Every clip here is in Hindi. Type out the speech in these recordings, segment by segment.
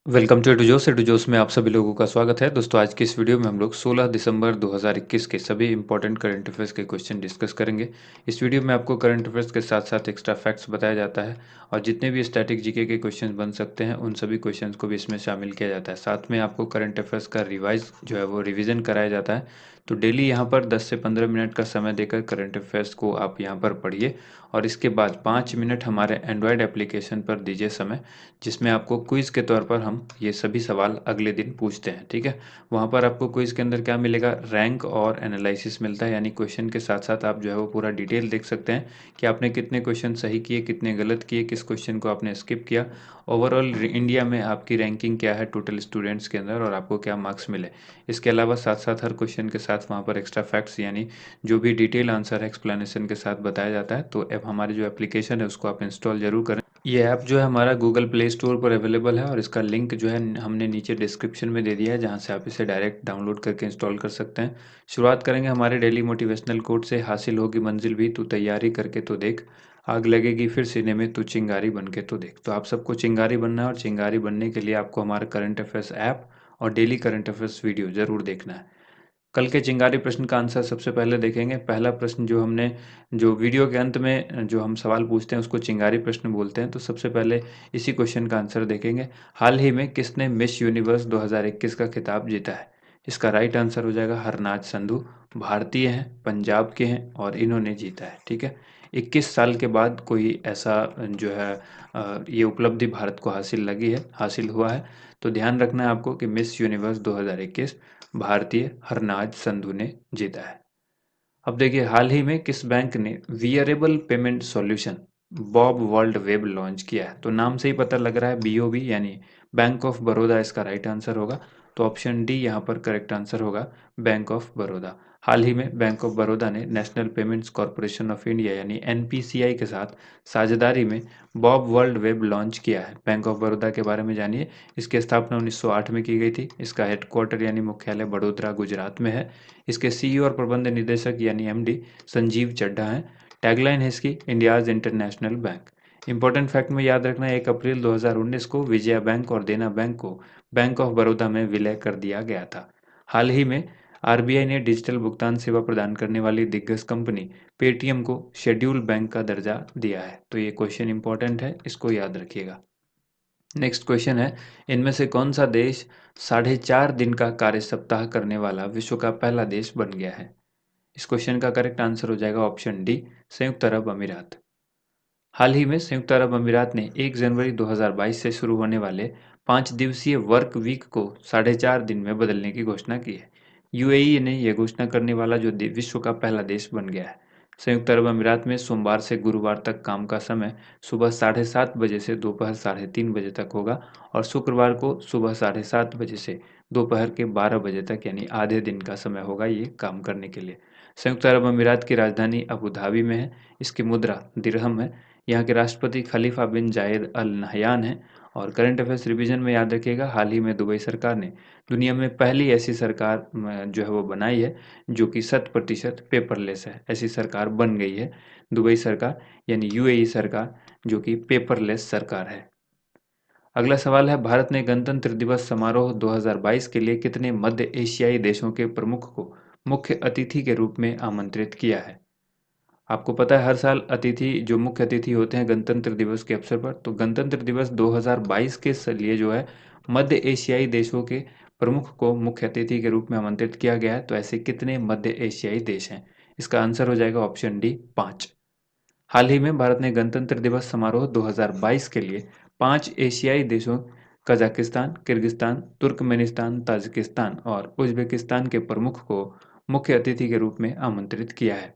वेलकम टू एडुजोस में आप सभी लोगों का स्वागत है। दोस्तों, आज की इस वीडियो में हम लोग 16 दिसंबर 2021 के सभी इंपॉर्टेंट करंट अफेयर्स के क्वेश्चन डिस्कस करेंगे। इस वीडियो में आपको करंट अफेयर्स के साथ साथ एक्स्ट्रा फैक्ट्स बताया जाता है और जितने भी स्टैटिक जीके के क्वेश्चन बन सकते हैं उन सभी क्वेश्चंस को भी इसमें शामिल किया जाता है। साथ में आपको करंट अफेयर्स का रिवाइज जो है वो रिविजन कराया जाता है। तो डेली यहाँ पर 10 से 15 मिनट का समय देकर करंट अफेयर्स को आप यहाँ पर पढ़िए और इसके बाद 5 मिनट हमारे एंड्रॉयड एप्लीकेशन पर दीजिए समय, जिसमें आपको क्विज़ के तौर पर हम ये सभी सवाल अगले दिन पूछते हैं। ठीक है, वहाँ पर आपको क्विज़ के अंदर क्या मिलेगा, रैंक और एनालिसिस मिलता है, यानी क्वेश्चन के साथ साथ आप जो है वो पूरा डिटेल देख सकते हैं कि आपने कितने क्वेश्चन सही किए, कितने गलत किए, किस क्वेश्चन को आपने स्किप किया, ओवरऑल इंडिया में आपकी रैंकिंग क्या है टोटल स्टूडेंट्स के अंदर और आपको क्या मार्क्स मिले। इसके अलावा साथ साथ हर क्वेश्चन के साथ वहाँ पर एक्स्ट्रा फैक्ट्स यानी जो भी डिटेल आंसर है एक्सप्लेनेशन के साथ बताया जाता है। तो अब हमारी जो एप्लीकेशन है उसको आप इंस्टॉल जरूर करें। ये ऐप जो है हमारा गूगल प्ले स्टोर पर अवेलेबल है और इसका लिंक जो है हमने नीचे डिस्क्रिप्शन में दे दिया है, जहाँ से आप इसे डायरेक्ट डाउनलोड करके इंस्टॉल कर सकते हैं। शुरुआत करेंगे हमारे डेली मोटिवेशनल कोट से, हासिल होगी मंजिल भी तू तैयारी करके तो देख, आग लगेगी फिर सीने में तू चिंगारी बन के तो देख। तो आप सबको चिंगारी बनना है और चिंगारी बनने के लिए आपको हमारा करंट अफेयर्स ऐप और डेली करंट अफेयर्स वीडियो जरूर देखना है। कल के चिंगारी प्रश्न का आंसर सबसे पहले देखेंगे। पहला प्रश्न जो हमने जो वीडियो के अंत में जो हम सवाल पूछते हैं उसको चिंगारी प्रश्न बोलते हैं। तो सबसे पहले इसी क्वेश्चन का आंसर देखेंगे। हाल ही में किसने मिस यूनिवर्स 2021 का खिताब जीता है? इसका राइट आंसर हो जाएगा हरनाज संधू। भारतीय हैं, पंजाब के हैं और इन्होंने जीता है। ठीक है, 21 साल के बाद कोई ऐसा जो है ये उपलब्धि भारत को हासिल हुआ है। तो ध्यान रखना है आपको कि मिस यूनिवर्स 2021 भारतीय हरनाज संधू ने जीता है। अब देखिए, हाल ही में किस बैंक ने wearable payment solution Bob world web launch किया है? तो नाम से ही पता लग रहा है, बीओबी यानी बैंक ऑफ बड़ौदा इसका राइट आंसर होगा। तो ऑप्शन डी यहाँ पर करेक्ट आंसर होगा, बैंक ऑफ बड़ौदा। हाल ही में बैंक ऑफ बड़ौदा ने national payments corporation of India यानी एनपीसीआई के साथ साझेदारी में बॉब वर्ल्ड वेब लॉन्च किया है। बैंक ऑफ बड़ौदा के बारे में जानिए। इसकी स्थापना 1908 में की गई थी। इसका हेडक्वार्टर यानी मुख्यालय बड़ोदरा गुजरात में है। इसके सीईओ और प्रबंध निदेशक यानी एमडी संजीव चड्ढा हैं। टैगलाइन है इसकी, India's international bank. Important fact में याद रखना है, 1 अप्रैल 2019 को विजया बैंक और देना बैंक को बैंक ऑफ बड़ौदा में विलय कर दिया गया था। हाल ही में आरबीआई ने डिजिटल भुगतान सेवा प्रदान करने वाली दिग्गज कंपनी पेटीएम को शेड्यूल बैंक का दर्जा दिया है। तो ये क्वेश्चन इंपॉर्टेंट है, इसको याद रखिएगा। नेक्स्ट क्वेश्चन है, इनमें से कौन सा देश 4.5 दिन का कार्य सप्ताह करने वाला विश्व का पहला देश बन गया है? इस क्वेश्चन का करेक्ट आंसर हो जाएगा ऑप्शन डी, संयुक्त अरब अमीरात। हाल ही में संयुक्त अरब अमीरात ने 1 जनवरी 2022 से शुरू होने वाले 5 दिवसीय वर्क वीक को 4.5 दिन में बदलने की घोषणा की है। यूएई ने यह घोषणा करने वाला जो विश्व का पहला देश बन गया है। संयुक्त अरब अमीरात में सोमवार से गुरुवार तक काम का समय सुबह 7:30 बजे से दोपहर 3:30 बजे तक होगा और शुक्रवार को सुबह 7:30 बजे से दोपहर के 12 बजे तक, यानी आधे दिन का समय होगा ये काम करने के लिए। संयुक्त अरब अमीरात की राजधानी अबू धाबी में है। इसकी मुद्रा दिरहम है। यहाँ के राष्ट्रपति खलीफा बिन जायद अल नहयान हैं। और करंट अफेयर्स रिवीजन में याद रखिएगा, हाल ही में दुबई सरकार ने दुनिया में पहली ऐसी सरकार जो है वो बनाई है जो कि 100% पेपरलेस है। ऐसी सरकार बन गई है दुबई सरकार यानी यूएई सरकार, जो कि पेपरलेस सरकार है। अगला सवाल है, भारत ने गणतंत्र दिवस समारोह 2022 के लिए कितने मध्य एशियाई देशों के प्रमुख को मुख्य अतिथि के रूप में आमंत्रित किया है? आपको पता है हर साल अतिथि जो मुख्य अतिथि होते हैं गणतंत्र दिवस के अवसर पर, तो गणतंत्र दिवस 2022 के लिए जो है मध्य एशियाई देशों के प्रमुख को मुख्य अतिथि के रूप में आमंत्रित किया गया है। तो ऐसे कितने मध्य एशियाई देश हैं? इसका आंसर हो जाएगा ऑप्शन डी, 5। हाल ही में भारत ने गणतंत्र दिवस समारोह 2022 के लिए 5 एशियाई देशों कजाकिस्तान, किर्गिस्तान, तुर्कमेनिस्तान, ताजिकिस्तान और उज्बेकिस्तान के प्रमुख को मुख्य अतिथि के रूप में आमंत्रित किया है।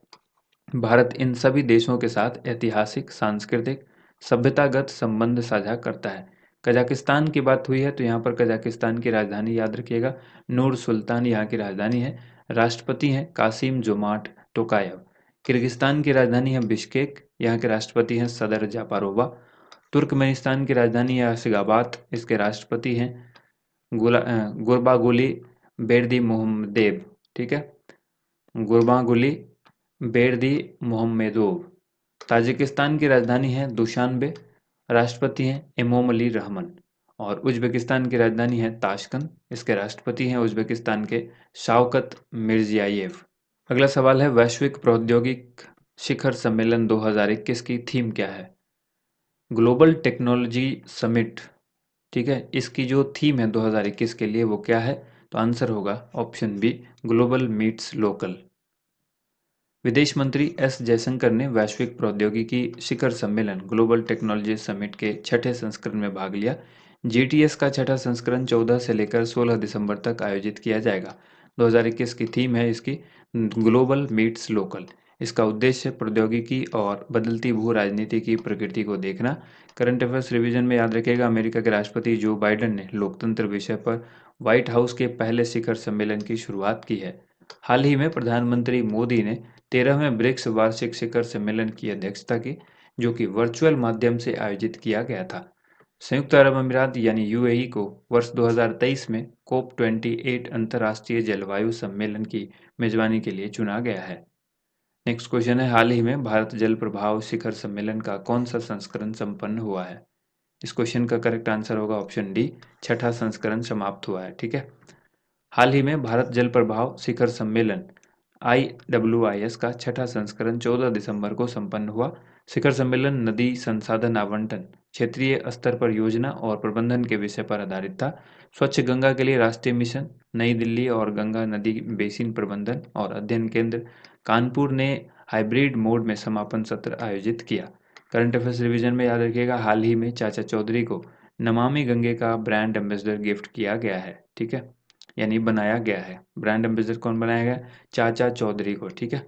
भारत इन सभी देशों के साथ ऐतिहासिक, सांस्कृतिक, सभ्यतागत संबंध साझा करता है। कजाकिस्तान की बात हुई है तो यहाँ पर कजाकिस्तान की राजधानी याद रखिएगा, नूर सुल्तान यहाँ की राजधानी है। राष्ट्रपति हैं कासिम जोमार्ट टोकायव। किर्गिस्तान की राजधानी है बिश्केक, यहाँ के राष्ट्रपति हैं सदर जापारोवा। तुर्कमेनिस्तान की राजधानी है अशगाबाद, इसके राष्ट्रपति हैं गुरबागुली बेरदी मोहम्मदेव। ठीक है, गुरबागुली बेरदी मोहम्मेदोव। ताजिकिस्तान की राजधानी है दुशानबे, राष्ट्रपति हैं इमोमली रहमान। और उज़्बेकिस्तान की राजधानी है ताशकंद। इसके राष्ट्रपति हैं उज़्बेकिस्तान के शौकत मिर्ज़ियायेव। अगला सवाल है, वैश्विक प्रौद्योगिक शिखर सम्मेलन 2021 की थीम क्या है? ग्लोबल टेक्नोलॉजी समिट, ठीक है, इसकी जो थीम है 2021 के लिए वो क्या है? तो आंसर होगा option B, global meets local. विदेश मंत्री एस जयशंकर ने वैश्विक प्रौद्योगिकी शिखर सम्मेलन ग्लोबल टेक्नोलॉजी समिट के छठे संस्करण में भाग लिया। जीटीएस का छठा संस्करण 14 से लेकर 16 दिसंबर तक आयोजित किया जाएगा। 2021 की थीम है इसकी ग्लोबल मीट्स लोकल। इसका उद्देश्य प्रौद्योगिकी और बदलती भू राजनीति की प्रकृति को देखना। करंट अफेयर्स रिवीजन में याद रखिएगा, अमेरिका के राष्ट्रपति जो बाइडेन ने लोकतंत्र विषय पर व्हाइट हाउस के पहले शिखर सम्मेलन की शुरुआत की है। हाल ही में प्रधानमंत्री मोदी ने 13वें ब्रिक्स वार्षिक शिखर सम्मेलन की अध्यक्षता की, जो कि वर्चुअल माध्यम से आयोजित किया गया था। संयुक्त अरब अमीरात यानी यूएई को वर्ष 2023 में कोप 28 अंतर्राष्ट्रीय जलवायु सम्मेलन की मेजबानी के लिए चुना गया है। नेक्स्ट क्वेश्चन है, हाल ही में भारत जल प्रभाव शिखर सम्मेलन का कौन सा संस्करण संपन्न हुआ है? इस क्वेश्चन का करेक्ट आंसर होगा ऑप्शन डी, छठा संस्करण समाप्त हुआ है। ठीक है, हाल ही में भारत जल प्रभाव शिखर सम्मेलन IWIS का छठा संस्करण 14 दिसंबर को संपन्न हुआ। शिखर सम्मेलन नदी संसाधन आवंटन, क्षेत्रीय स्तर पर योजना और प्रबंधन के विषय पर आधारित था। स्वच्छ गंगा के लिए राष्ट्रीय मिशन नई दिल्ली और गंगा नदी बेसिन प्रबंधन और अध्ययन केंद्र कानपुर ने हाइब्रिड मोड में समापन सत्र आयोजित किया। करंट अफेयर्स रिवीजन में याद रखिएगा, हाल ही में चाचा चौधरी को नमामि गंगे का ब्रांड एम्बेसडर गिफ्ट किया गया है। ठीक है, यानी बनाया गया है। ब्रांड एम्बेसडर कौन बनाया गया? चाचा चौधरी को। ठीक है,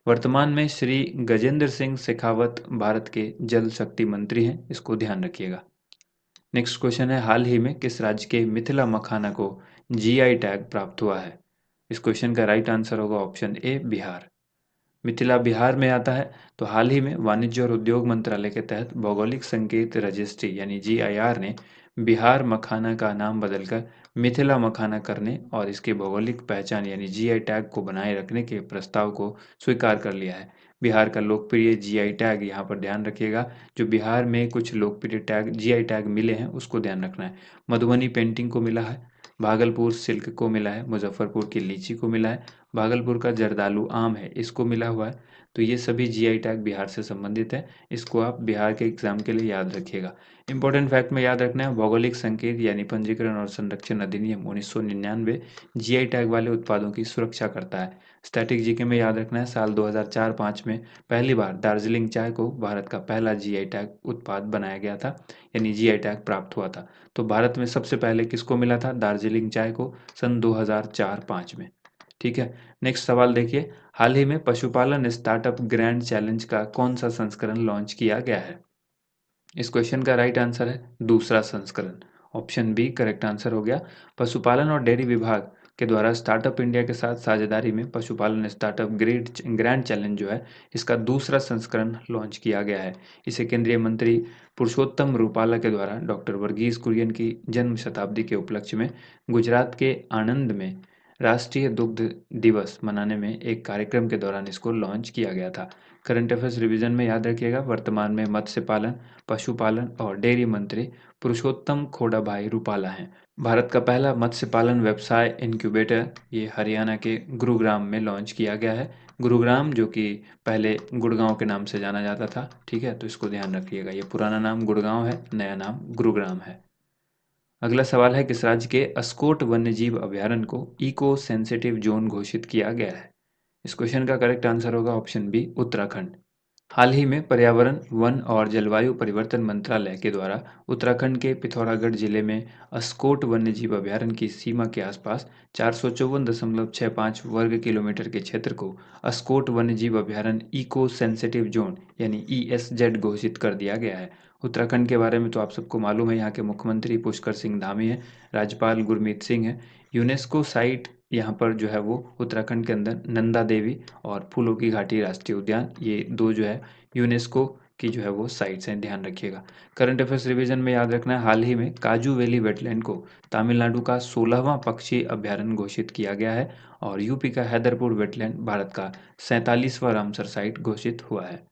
वर्तमान में श्री गजेंद्र सिंह शेखावत भारत के जल शक्ति मंत्री हैं, इसको ध्यान रखिएगा। नेक्स्ट क्वेश्चन है, हाल ही में किस राज्य के मिथिला मखाना को जीआई टैग प्राप्त हुआ है? इस क्वेश्चन का राइट आंसर होगा ऑप्शन ए, बिहार। मिथिला बिहार में आता है। तो हाल ही में वाणिज्य और उद्योग मंत्रालय के तहत भौगोलिक संकेत रजिस्ट्री यानी जीआईआर ने बिहार मखाना का नाम बदलकर मिथिला मखाना करने और इसकी भौगोलिक पहचान यानी जीआई टैग को बनाए रखने के प्रस्ताव को स्वीकार कर लिया है। बिहार का लोकप्रिय जीआई टैग, यहाँ पर ध्यान रखिएगा, जो बिहार में कुछ लोकप्रिय टैग जीआई टैग मिले हैं उसको ध्यान रखना है। मधुबनी पेंटिंग को मिला है, भागलपुर सिल्क को मिला है, मुजफ्फरपुर की लीची को मिला है, भागलपुर का जर्दालू आम है इसको मिला हुआ है। तो ये सभी जीआई टैग बिहार से संबंधित है। इसको आप बिहार के एग्जाम के लिए याद रखिएगा। इंपॉर्टेंट फैक्ट में याद रखना है, भौगोलिक संकेत यानी पंजीकरण और संरक्षण अधिनियम 1999 जीआई टैग वाले उत्पादों की सुरक्षा करता है। स्टैटिक जीके में याद रखना है, साल 2004-5 में पहली बार दार्जिलिंग चाय को भारत का पहला जीआई टैग उत्पाद बनाया गया था, यानी जीआई टैग प्राप्त हुआ था। तो भारत में सबसे पहले किसको मिला था? दार्जिलिंग चाय को, सन 2004-5 में। ठीक है, नेक्स्ट सवाल देखिए, हाल ही में पशुपालन स्टार्टअप ग्रैंड चैलेंज का कौन सा संस्करण लॉन्च किया गया है? इस क्वेश्चन का राइट आंसर है दूसरा संस्करण, ऑप्शन बी करेक्ट आंसर हो गया। पशुपालन और डेयरी विभाग के द्वारा स्टार्टअप इंडिया के साथ साझेदारी में पशुपालन स्टार्टअप ग्रैंड चैलेंज जो है, इसका दूसरा संस्करण लॉन्च किया गया है। इसे केंद्रीय मंत्री पुरुषोत्तम रूपाला के द्वारा डॉक्टर वर्गीज कुरियन की जन्म शताब्दी के उपलक्ष्य में गुजरात के आणंद में राष्ट्रीय दुग्ध दिवस मनाने में एक कार्यक्रम के दौरान इसको लॉन्च किया गया था। करंट अफेयर्स रिवीजन में याद रखिएगा, वर्तमान में मत्स्य पालन, पशुपालन और डेयरी मंत्री पुरुषोत्तम खोडाभाई रूपाला हैं। भारत का पहला मत्स्य पालन व्यवसाय इनक्यूबेटर ये हरियाणा के गुरुग्राम में लॉन्च किया गया है। गुरुग्राम जो कि पहले गुड़गांव के नाम से जाना जाता था। ठीक है, तो इसको ध्यान रखिएगा, ये पुराना नाम गुड़गांव है, नया नाम गुरुग्राम है। अगला सवाल है, किस राज्य के अस्कोट वन्यजीव अभयारण्य को इको सेंसिटिव जोन घोषित किया गया है? इस क्वेश्चन का करेक्ट आंसर होगा ऑप्शन बी, उत्तराखंड। हाल ही में पर्यावरण, वन और जलवायु परिवर्तन मंत्रालय के द्वारा उत्तराखंड के पिथौरागढ़ जिले में अस्कोट वन्यजीव अभयारण्य की सीमा के आसपास 454.65 वर्ग किलोमीटर के क्षेत्र को अस्कोट वन्यजीव अभयारण्य इको सेंसिटिव जोन यानी ESZ घोषित कर दिया गया है। उत्तराखंड के बारे में तो आप सबको मालूम है, यहाँ के मुख्यमंत्री पुष्कर सिंह धामी हैं, राज्यपाल गुरमीत सिंह हैं। यूनेस्को साइट यहाँ पर जो है वो उत्तराखंड के अंदर नंदा देवी और फूलों की घाटी राष्ट्रीय उद्यान, ये दो जो है यूनेस्को की जो है वो साइट्स हैं, ध्यान रखिएगा। करंट अफेयर्स रिवीजन में याद रखना है, हाल ही में काजू वैली वेटलैंड को तमिलनाडु का 16वां पक्षी अभ्यारण्य घोषित किया गया है और यूपी का हैदरपुर वेटलैंड भारत का 47वां रामसर साइट घोषित हुआ है।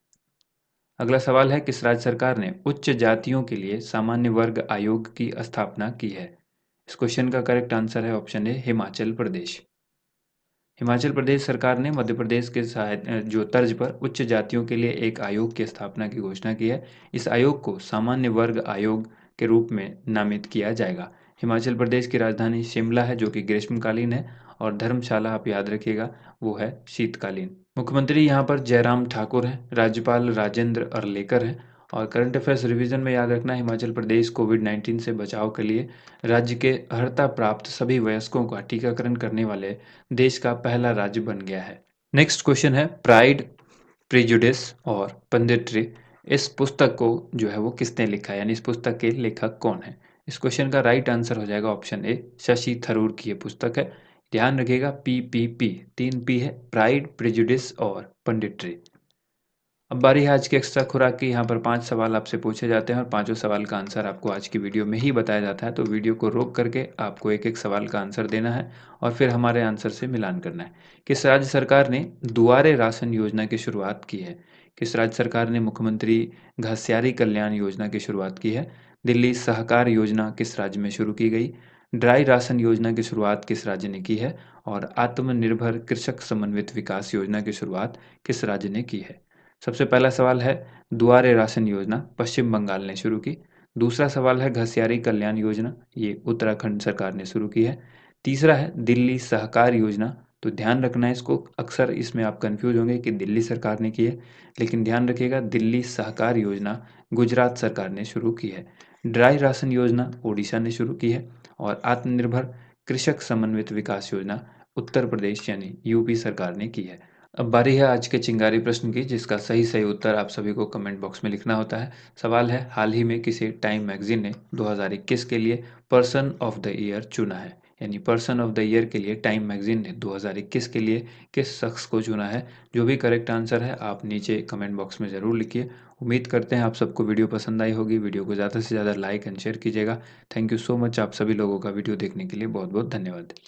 अगला सवाल है, किस राज्य सरकार ने उच्च जातियों के लिए सामान्य वर्ग आयोग की स्थापना की है? इस क्वेश्चन का करेक्ट आंसर है ऑप्शन ए, हिमाचल प्रदेश। हिमाचल प्रदेश सरकार ने मध्य प्रदेश के जो तर्ज पर उच्च जातियों के लिए एक आयोग की स्थापना की घोषणा की है। इस आयोग को सामान्य वर्ग आयोग के रूप में नामित किया जाएगा। हिमाचल प्रदेश की राजधानी शिमला है, जो कि ग्रीष्मकालीन है, और धर्मशाला आप याद रखिएगा वो है शीतकालीन। मुख्यमंत्री यहाँ पर जयराम ठाकुर हैं, राज्यपाल राजेंद्र अर्लेकर हैं, और करंट अफेयर्स रिवीजन में याद रखना, हिमाचल प्रदेश कोविड-19 से बचाव के लिए राज्य के अर्हता प्राप्त सभी वयस्कों का टीकाकरण करने वाले देश का पहला राज्य बन गया है। नेक्स्ट क्वेश्चन है, प्राइड, प्रेजुडिस और पेंडिट्री, इस पुस्तक को जो है वो किसने लिखा है, यानी इस पुस्तक के लेखक कौन है? इस क्वेश्चन का राइट आंसर हो जाएगा ऑप्शन ए, शशि थरूर की ये पुस्तक है। ध्यान रखिएगा, PPP, 3 P है, प्राइड, प्रेजुडिस और पेंडिट्री। अब बारी है आज की एक्स्ट्रा खुराक की। यहाँ पर 5 सवाल आपसे पूछे जाते हैं और पाँचों सवाल का आंसर आपको आज की वीडियो में ही बताया जाता है। तो वीडियो को रोक करके आपको एक-एक सवाल का आंसर देना है और फिर हमारे आंसर से मिलान करना है। किस राज्य सरकार ने दुआरे राशन योजना की शुरुआत की है? किस राज्य सरकार ने मुख्यमंत्री घासियारी कल्याण योजना की शुरुआत की है? दिल्ली सहकार योजना किस राज्य में शुरू की गई? ड्राई राशन योजना की शुरुआत किस राज्य ने की है? और आत्मनिर्भर कृषक समन्वित विकास योजना की शुरुआत किस राज्य ने की है? सबसे पहला सवाल है, दुआरे राशन योजना पश्चिम बंगाल ने शुरू की। दूसरा सवाल है, घसियारी कल्याण योजना, ये उत्तराखंड सरकार ने शुरू की है। तीसरा है दिल्ली सहकार योजना, तो ध्यान रखना है इसको, अक्सर इसमें आप कंफ्यूज होंगे कि दिल्ली सरकार ने की है, लेकिन ध्यान रखिएगा दिल्ली सहकार योजना गुजरात सरकार ने शुरू की है। ड्राई राशन योजना ओडिशा ने शुरू की है, और आत्मनिर्भर कृषक समन्वित विकास योजना उत्तर प्रदेश यानी यूपी सरकार ने की है। अब बारी है आज के चिंगारी प्रश्न की, जिसका सही उत्तर आप सभी को कमेंट बॉक्स में लिखना होता है। सवाल है, हाल ही में किसे टाइम मैगजीन ने 2021 के लिए पर्सन ऑफ द ईयर चुना है? यानी पर्सन ऑफ द ईयर के लिए टाइम मैगजीन ने 2021 के लिए किस शख्स को चुना है? जो भी करेक्ट आंसर है आप नीचे कमेंट बॉक्स में ज़रूर लिखिए। उम्मीद करते हैं आप सबको वीडियो पसंद आई होगी। वीडियो को ज़्यादा से ज़्यादा लाइक एंड शेयर कीजिएगा। थैंक यू सो मच, आप सभी लोगों का वीडियो देखने के लिए बहुत बहुत धन्यवाद।